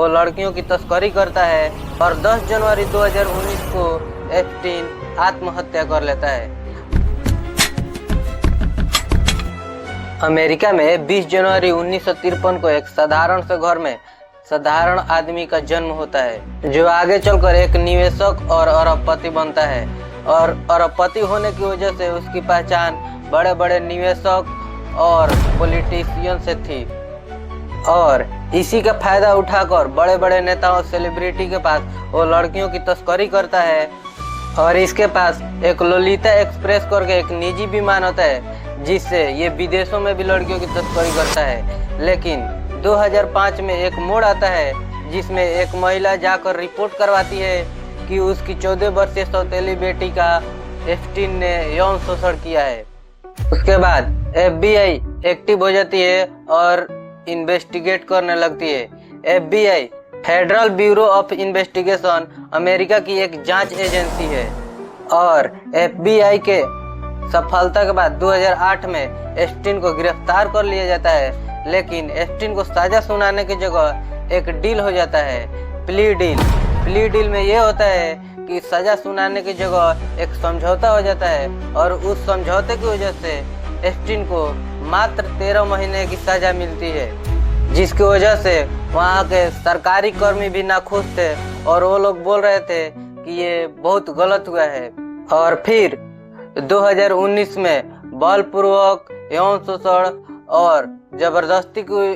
वो लड़कियों की तस्करी करता है और 10 जनवरी 2019 को एप्स्टीन आत्महत्या कर लेता है। अमेरिका में 20 जनवरी 1953 को एक साधारण से घर में साधारण आदमी का जन्म होता है, जो आगे चलकर एक निवेशक और अरबपति बनता है। और अरबपति होने की वजह से उसकी पहचान बड़े बड़े निवेशक और पॉलिटिशियन से थी, और इसी का फायदा उठाकर बड़े बड़े नेताओं सेलिब्रिटी के पास वो लड़कियों की तस्करी करता है। और इसके पास एक लोलिता एक्सप्रेस करके एक निजी विमान होता है, जिससे ये विदेशों में भी लड़कियों की तस्करी करता है। लेकिन 2005 में एक मोड़ आता है जिसमें एक महिला जाकर रिपोर्ट करवाती है कि उसकी 14 वर्षीय सौतेली बेटी का एप्स्टीन ने यौन शोषण किया है। उसके बाद FBI एक्टिव हो जाती है और इन्वेस्टिगेट करने लगती है। FBI federal bureau of investigation America की एक जांच एजेंसी है, और FBI के सफलता के बाद 2008 में एप्स्टीन को गिरफ्तार कर लिया जाता है। लेकिन एप्स्टीन को सजा सुनाने की जगह एक डील हो जाता है, प्ली डील में ये होता है कि सजा सुनाने की जगह एक समझौता हो जाता है, और उस समझौते की वजह से एप्स्टीन को मात्र 13 महीने की सजा मिलती है, जिसकी वजह से वहाँ के सरकारी कर्मी भी नाखुश थे और वो लोग बोल रहे थे कि ये बहुत गलत हुआ है। और फिर 2019 में बलपूर्वक यौन शोषण और जबरदस्ती के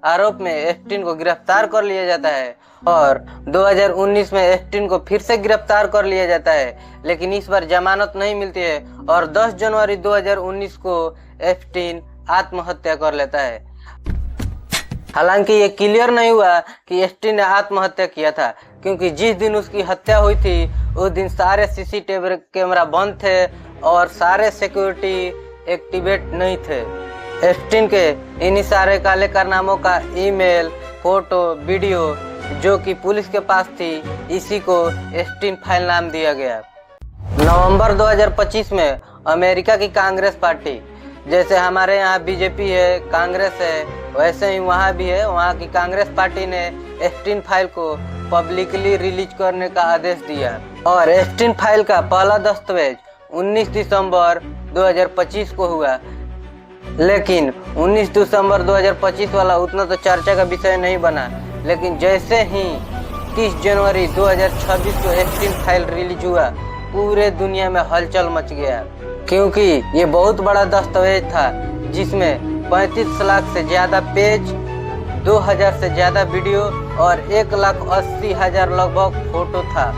आरोप में एप्स्टीन को गिरफ्तार कर लिया जाता है, और 2019 में एप्स्टीन को फिर से गिरफ्तार कर लिया जाता है, लेकिन इस बार जमानत नहीं मिलती है, और 10 जनवरी 2019 को एप्स्टीन आत्महत्या कर लेता है। हालांकि ये क्लियर नहीं हुआ कि एप्स्टीन ने आत्महत्या किया था, क्योंकि जिस दिन उसकी हत्या हुई थी उस दिन सारे CCTV कैमरा बंद थे और सारे सिक्योरिटी एक्टिवेट नहीं थे। एप्स्टीन के इन्हीं सारे काले कारनामों का ईमेल, फोटो, वीडियो जो कि पुलिस के पास थी, इसी को एप्स्टीन फाइल नाम दिया गया। नवंबर 2025 में अमेरिका की कांग्रेस पार्टी, जैसे हमारे यहाँ BJP है, कांग्रेस है, वैसे ही वहाँ भी है, वहाँ की कांग्रेस पार्टी ने एप्स्टीन फाइल को पब्लिकली रिलीज करने का आदेश दिया, और एप्स्टीन फाइल का पहला दस्तावेज 19 दिसंबर 2025 को हुआ। लेकिन 19 दिसंबर 2025 वाला उतना तो चर्चा का विषय नहीं बना, लेकिन जैसे ही 30 जनवरी 2026 को एप्स्टीन फाइल रिलीज हुआ, पूरे दुनिया में हलचल मच गया, क्योंकि ये बहुत बड़ा दस्तावेज था जिसमें 35 लाख से ज़्यादा पेज, 2000 से ज़्यादा वीडियो और 1,80,000 लगभग फोटो था।